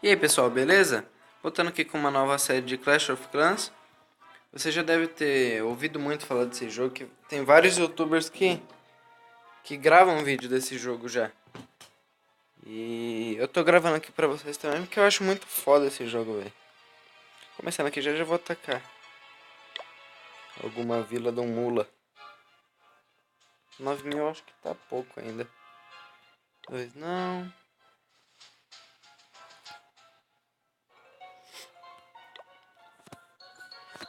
E aí pessoal, beleza? Voltando aqui com uma nova série de Clash of Clans. Você já deve ter ouvido muito falar desse jogo, que tem vários youtubers que gravam vídeo desse jogo já. E eu tô gravando aqui pra vocês também, porque eu acho muito foda esse jogo, velho. Começando aqui, já vou atacar alguma vila do Mula. 9.000 eu acho que tá pouco ainda. Dois não.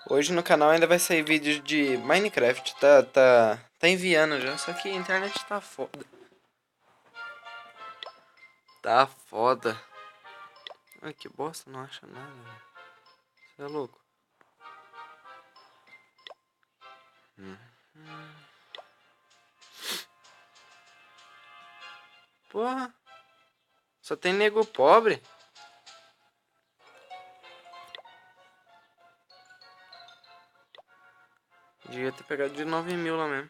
Hoje no canal ainda vai sair vídeo de Minecraft, tá enviando já, só que a internet tá foda. Tá foda. Ai, que bosta, não acha nada, velho. Você é louco. Hum. Porra, só tem nego pobre. Devia ter pegado de 9.000 lá mesmo.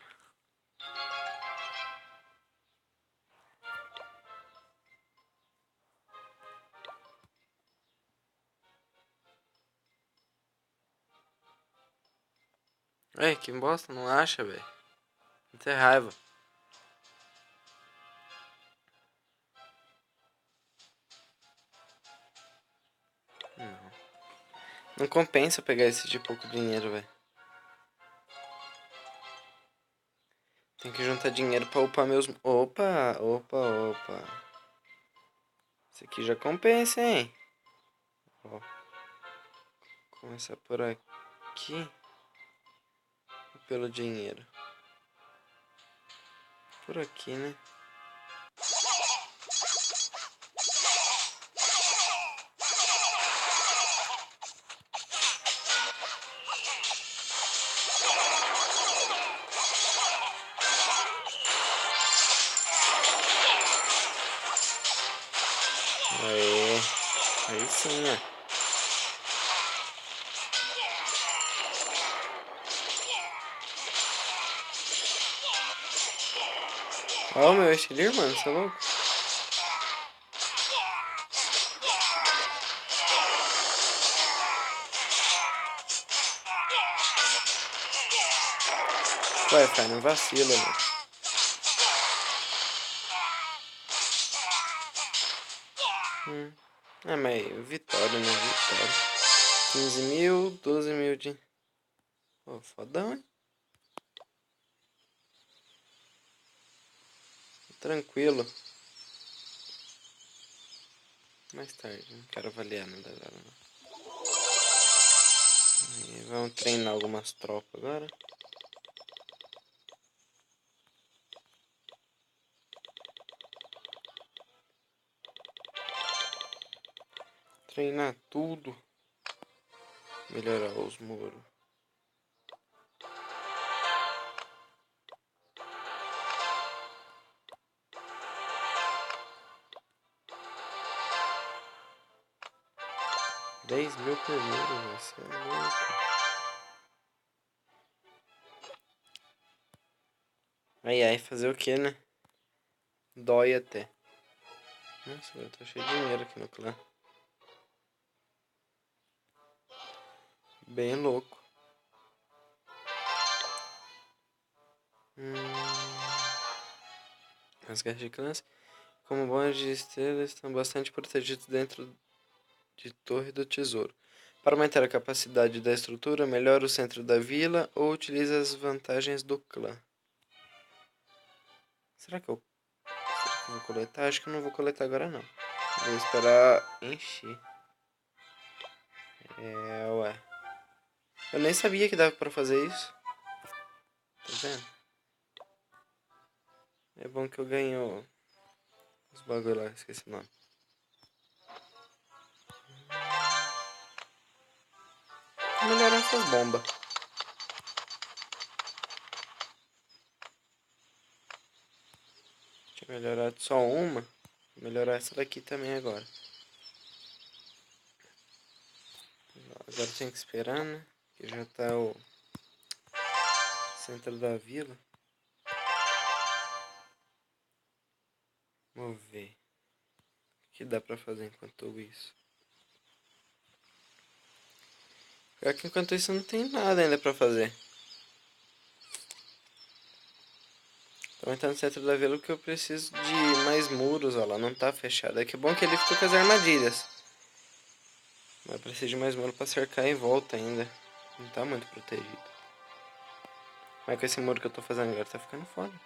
Ai, que bosta, não acha, velho. Não tem raiva. Não. Não compensa pegar esse de pouco dinheiro, velho. Tem que juntar dinheiro pra upar meus... Opa, opa, opa. Esse aqui já compensa, hein? Ó. Começar por aqui. Pelo dinheiro. Por aqui, né? Aê. Aí sim, né? Ó, o meu estilinho, mano, você é louco? Wi-Fi não vacila, mano. Mas vitória, né? Vitória. 15.000, 12.000 de... Pô, fodão, hein? Tranquilo. Mais tarde, não quero avaliar nada agora, não. E vamos treinar algumas tropas agora. Treinar tudo. Melhorar os muros. Dez mil por muro, vai ser louco. Aí, fazer o que, né? Dói até. Nossa, eu tô cheio de dinheiro aqui no clã. Bem louco. As guerras de clãs, como bons de estrelas, estão bastante protegidos dentro de Torre do Tesouro. Para aumentar a capacidade da estrutura, melhora o centro da vila ou utiliza as vantagens do clã. Será que eu vou coletar? Acho que eu não vou coletar agora não. Vou esperar encher. Ué. Eu nem sabia que dava pra fazer isso. Tá vendo? É bom que eu ganho os bagulho lá, esqueci o nome. Vou melhorar essas bombas. Tinha melhorado só uma. Vou melhorar essa daqui também agora. Agora tem que esperar, né? Que já tá o centro da vila. Vamos ver o que dá pra fazer enquanto isso. Pior que enquanto isso não tem nada ainda pra fazer. Tô aumentando o centro da vila porque eu preciso de mais muros, ó lá, não tá fechado. É que bom que ele ficou com as armadilhas. Mas eu preciso de mais muro pra cercar em volta ainda. Não tá muito protegido. Mas com esse muro que eu tô fazendo agora tá ficando foda.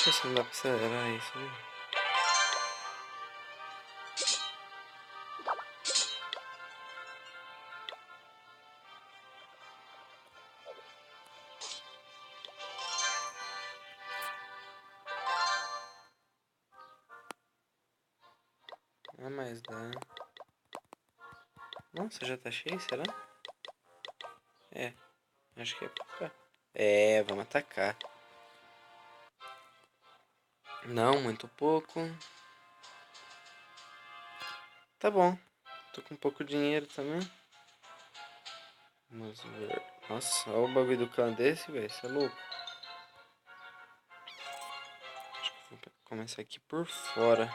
Por que não dá pra acelerar isso, viu? Ah, mas dá. Nossa, já tá cheio, será? É, acho que é pra cá. É, vamos atacar. Não, muito pouco. Tá bom. Tô com pouco dinheiro também. Vamos ver. Nossa, olha o bagulho do clã desse, velho. Você é louco. Acho que vou começar aqui por fora.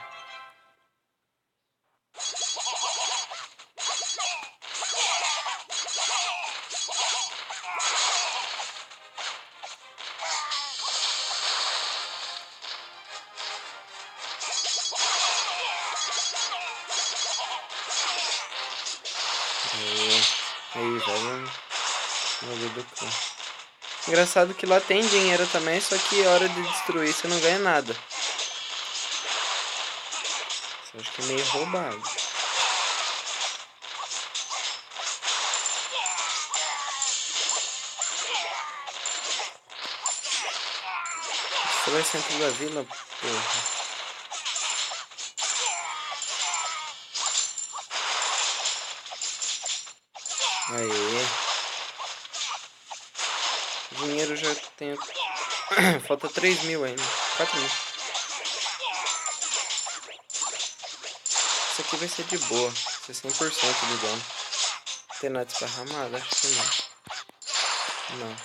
Aí, velho. Bagulho do clã. Engraçado que lá tem dinheiro também, só que a hora de destruir você não ganha nada. Isso eu acho que é meio roubado. Destrói o centro da vila, porra. Aê. Dinheiro já tenho. Falta 3 mil ainda. 4 mil. Isso aqui vai ser de boa. Vai ser 100% de dano. Tem nada esparramado? Acho que não. Não.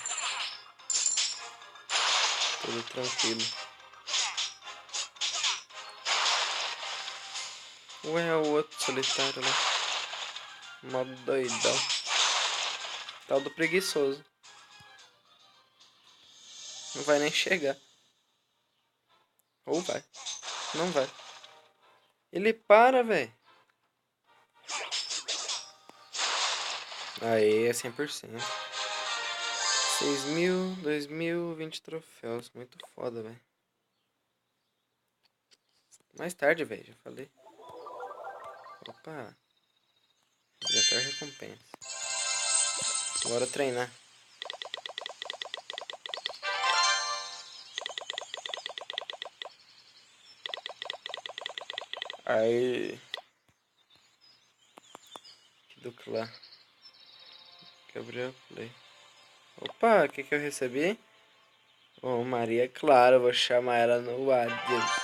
Tudo tranquilo. Ué, é o outro solitário lá. Modo doidão. Tal do preguiçoso. Não vai nem chegar. Ou vai. Não vai. Ele para, velho. Aê, é 100%. 6 mil, 2 mil, 20 troféus. Muito foda, velho. Mais tarde, velho. Já falei. Opa. Resgatar recompensa. Bora treinar. Aí. Do clã. Gabriel Play. Opa, o que que eu recebi? Oh, Maria Clara, vou chamar ela no WhatsApp.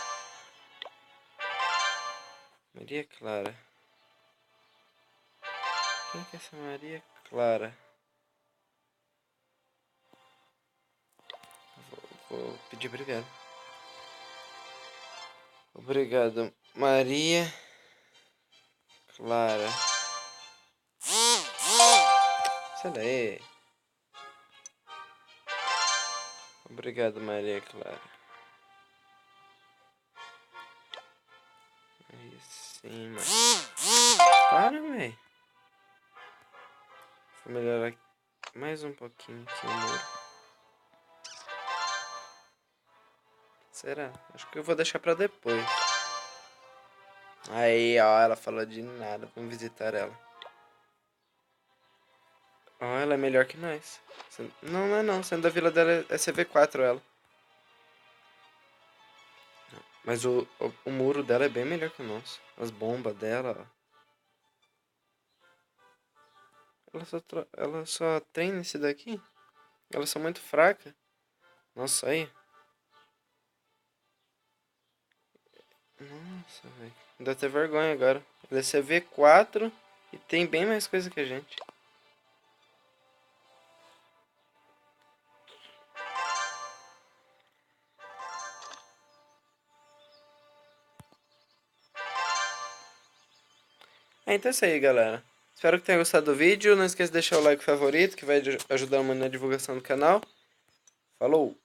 Maria Clara. Quem que é essa Maria Clara? Vou pedir obrigado. Obrigado, Maria Clara. Sai daí. Obrigado, Maria Clara. Aí sim, mano. Para, véi. Vou melhorar mais um pouquinho aqui o muro. Será? Acho que eu vou deixar pra depois. Aí, ó, ela falou de nada. Vamos visitar ela. Ó, ela é melhor que nós. Não, não é não. Sendo da vila dela é CV4 ela. Mas o muro dela é bem melhor que o nosso. As bombas dela, ó. Ela só treina esse daqui? Elas são muito fracas. Nossa, aí. Nossa, velho. Dá até vergonha agora. Ele é CV4 e tem bem mais coisa que a gente. Então é isso aí, galera. Espero que tenham gostado do vídeo. Não esqueça de deixar o like favorito, que vai ajudar muito na divulgação do canal. Falou!